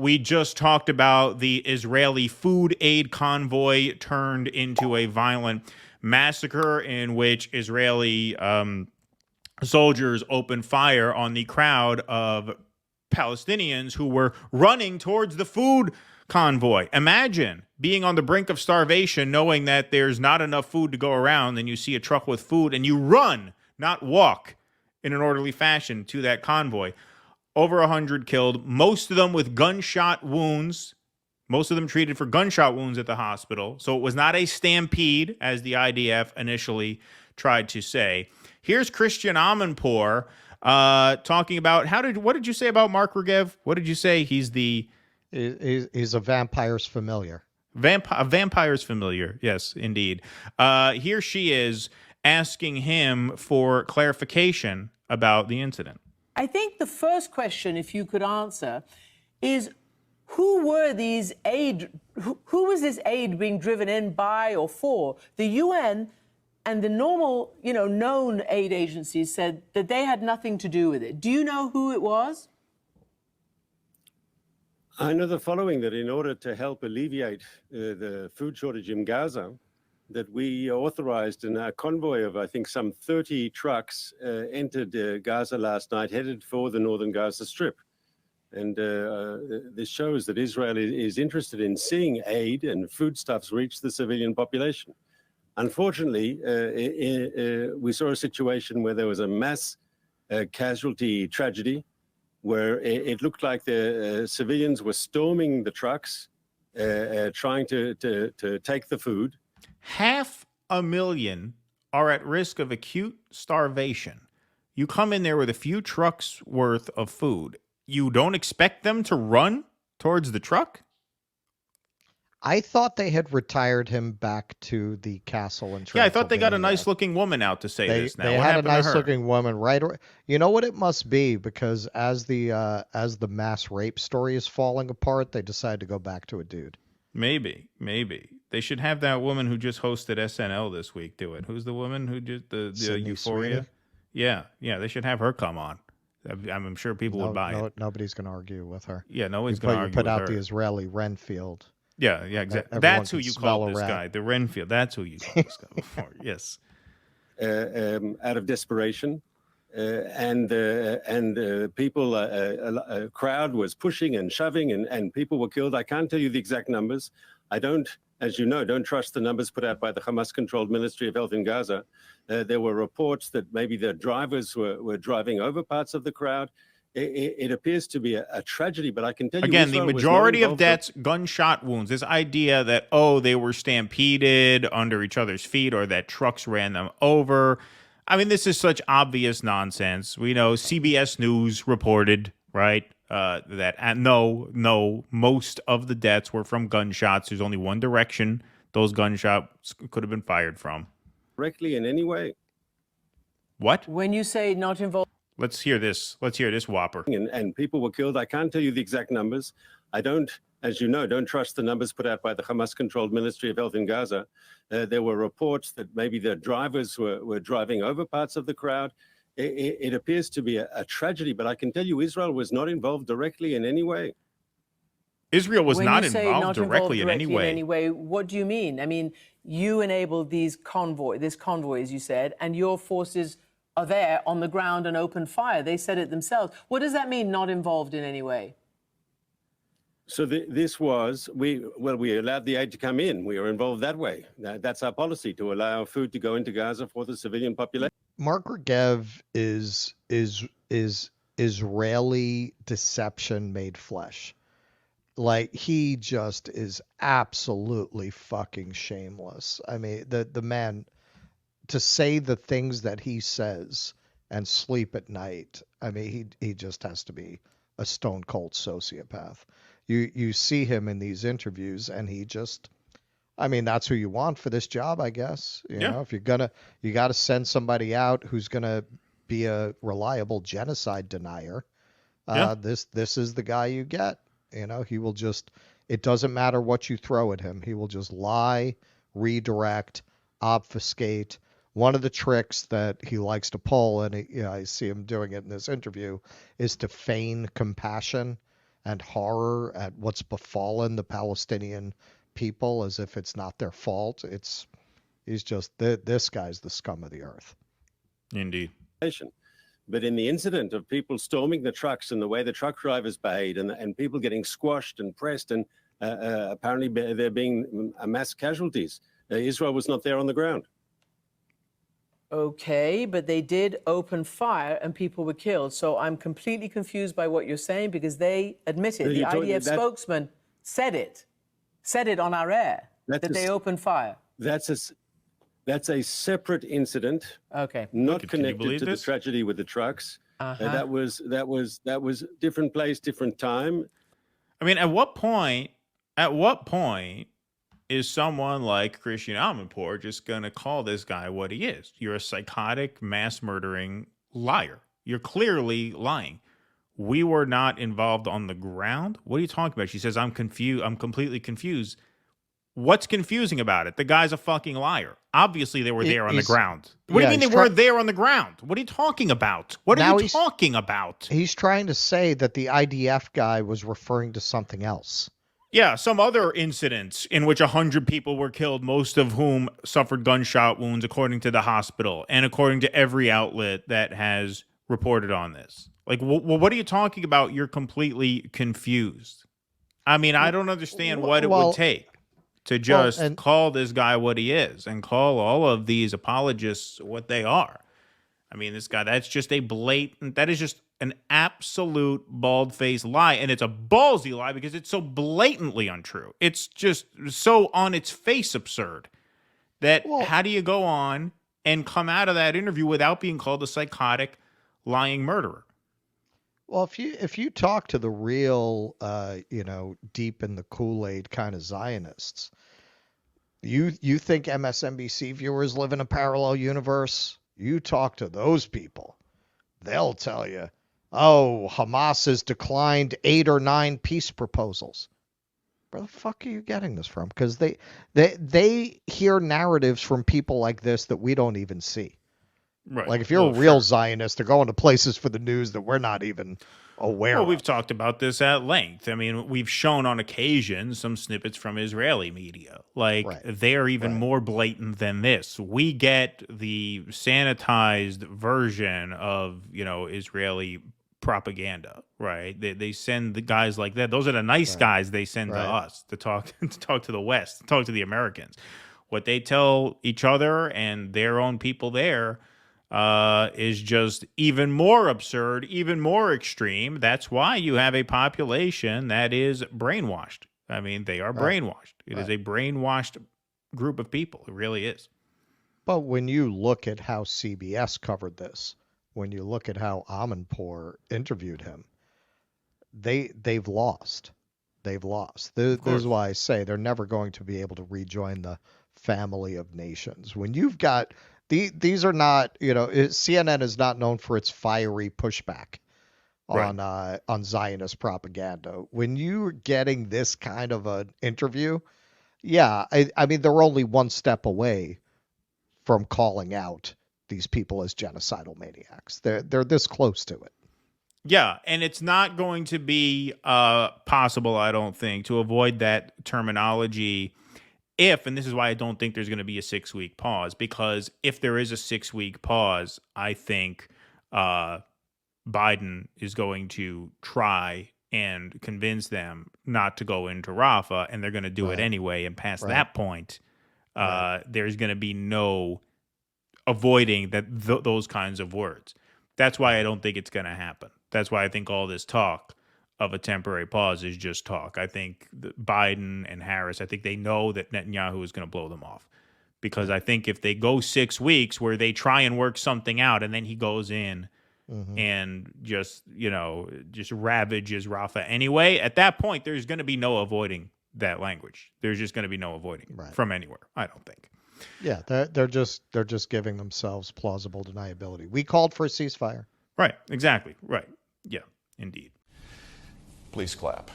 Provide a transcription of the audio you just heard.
We just talked about the Israeli food aid convoy turned into a violent massacre in which Israeli soldiers opened fire on the crowd of Palestinians who were running towards the food convoy. Imagine being on the brink of starvation, knowing that there's not enough food to go around, and you see a truck with food and you run, not walk, in an orderly fashion to that convoy. Over 100 killed, most of them with gunshot wounds, most of them treated for gunshot wounds at the hospital. So it was not a stampede, as the IDF initially tried to say. Here's Christiane Amanpour talking about what did you say about Mark Regev? What did you say? He's a vampire's familiar. A vampire's familiar, yes, indeed. Here she is asking him for clarification about the incident. I think the first question, if you could answer, is who was this aid being driven in by or for? The UN and the normal, known aid agencies said that they had nothing to do with it. Do you know who it was? I know the following, that in order to help alleviate the food shortage in Gaza, that we authorized in a convoy of, I think, some 30 trucks entered Gaza last night, headed for the northern Gaza Strip. And this shows that Israel is interested in seeing aid and foodstuffs reach the civilian population. Unfortunately, we saw a situation where there was a mass casualty tragedy, where it looked like the civilians were storming the trucks, trying to take the food. 500,000 are at risk of acute starvation. You come in there with a few trucks worth of food. You don't expect them to run towards the truck? I thought they had retired him back to the castle in Transylvania. Yeah, I thought they got a nice-looking woman out to say this now. They had a nice-looking woman right away. You know what it must be? Because as the mass rape story is falling apart, they decided to go back to a dude. Maybe. They should have that woman who just hosted SNL this week do it. Who's the woman who did the Euphoria? Sweeney? Yeah, they should have her come on. I'm sure people would buy it. Nobody's going to argue with her. Yeah, nobody's going to argue with her. You put out the Israeli Renfield. Yeah, exactly. That's who you call this guy, the Renfield. That's who you call this guy before. Yes. Out of desperation. And people, a crowd was pushing and shoving, and people were killed. I can't tell you the exact numbers. I don't, as you know, don't trust the numbers put out by the Hamas-controlled Ministry of Health in Gaza. There were reports that maybe the drivers were driving over parts of the crowd. It appears to be a tragedy, but I can tell you... Again, the majority of deaths, gunshot wounds. This idea that, they were stampeded under each other's feet or that trucks ran them over... I mean, this is such obvious nonsense. We know CBS News reported, right, that most of the deaths were from gunshots. There's only one direction those gunshots could have been fired from. Directly in any way. What? When you say not involved... Let's hear this whopper. And people were killed. I can't tell you the exact numbers. I don't, as you know, don't trust the numbers put out by the Hamas-controlled Ministry of Health in Gaza. There were reports that maybe the drivers were driving over parts of the crowd. It appears to be a tragedy, but I can tell you Israel was not involved directly in any way. Israel was not involved directly in any way. What do you mean? I mean, you enabled this convoy, as you said, and your forces are there on the ground and open fire. They said it themselves. What does that mean, not involved in any way? So this was, we allowed the aid to come in. We were involved that way. That's our policy, to allow food to go into Gaza for the civilian population. Mark Regev is Israeli deception made flesh. Like, he just is absolutely fucking shameless. I mean, the man, to say the things that he says and sleep at night, I mean, he just has to be a stone cold sociopath. You see him in these interviews, and he just, I mean, that's who you want for this job, I guess. You know, if you got to send somebody out who's gonna be a reliable genocide denier. This is the guy you get. You know, he will just, it doesn't matter what you throw at him. He will just lie, redirect, obfuscate. One of the tricks that he likes to pull, and I see him doing it in this interview, is to feign compassion and horror at what's befallen the Palestinian people as if it's not their fault. He's just, this guy's the scum of the earth. Indeed. But in the incident of people storming the trucks and the way the truck drivers behaved and people getting squashed and pressed and apparently there being mass casualties, Israel was not there on the ground. Okay, but they did open fire and people were killed. So I'm completely confused by what you're saying because they admitted, the IDF spokesman said it on our air, that they opened fire. That's a separate incident. Okay. Not connected to the tragedy with the trucks. That was different place, different time. I mean, at what point is someone like Christiane Amanpour just going to call this guy what he is? You're a psychotic, mass murdering liar. You're clearly lying. We were not involved on the ground. What are you talking about? She says, I'm confused. I'm completely confused. What's confusing about it? The guy's a fucking liar. Obviously, they were there on the ground. What do you mean they weren't there on the ground? What are you talking about? What are you talking about? He's trying to say that the IDF guy was referring to something else. Yeah, some other incidents in which 100 people were killed, most of whom suffered gunshot wounds, according to the hospital and according to every outlet that has reported on this. Like, what are you talking about? You're completely confused. I mean, I don't understand what it would take to just call this guy what he is and call all of these apologists what they are. I mean, this guy, that is just an absolute bald-faced lie. And it's a ballsy lie because it's so blatantly untrue. It's just so on its face absurd that how do you go on and come out of that interview without being called a psychotic, lying murderer? Well, if you talk to the real, deep in the Kool-Aid kind of Zionists, you think MSNBC viewers live in a parallel universe? You talk to those people, they'll tell you, oh, Hamas has declined 8 or 9 peace proposals. Where the fuck are you getting this from? Because they hear narratives from people like this that we don't even see. Right. Like if you're a real Zionist, they're going to places for the news that we're not even aware of. Well, we've talked about this at length. I mean, we've shown on occasion some snippets from Israeli media. Like they're even more blatant than this. We get the sanitized version of, Israeli propaganda, right? They send the guys like that. Those are the nice guys they send to us to talk to the West, to talk to the Americans. What they tell each other and their own people there is just even more absurd, even more extreme. That's why you have a population that is brainwashed. I mean, they are brainwashed. It is a brainwashed group of people. It really is. But when you look at how CBS covered this, when you look at how Amanpour interviewed him, they've lost. They've lost. This is why I say they're never going to be able to rejoin the family of nations. When you've got these are not, CNN is not known for its fiery pushback on Zionist propaganda. When you're getting this kind of an interview, I mean, they're only one step away from calling out these people as genocidal maniacs. They're this close to it. Yeah, and it's not going to be possible, I don't think, to avoid that terminology if, and this is why I don't think there's going to be a 6-week pause, because if there is a 6-week pause, I think Biden is going to try and convince them not to go into Rafah, and they're going to do it anyway. And past that point, there's going to be no avoiding those kinds of words. That's why I don't think it's going to happen. That's why I think all this talk of a temporary pause is just talk. I think Biden and Harris, I think they know that Netanyahu is going to blow them off. Because I think if they go 6 weeks where they try and work something out and then he goes in and just ravages Rafah anyway, at that point, there's going to be no avoiding that language. There's just going to be no avoiding from anywhere, I don't think. Yeah, they're just giving themselves plausible deniability. We called for a ceasefire. Right, exactly. Right. Yeah, indeed. Please clap.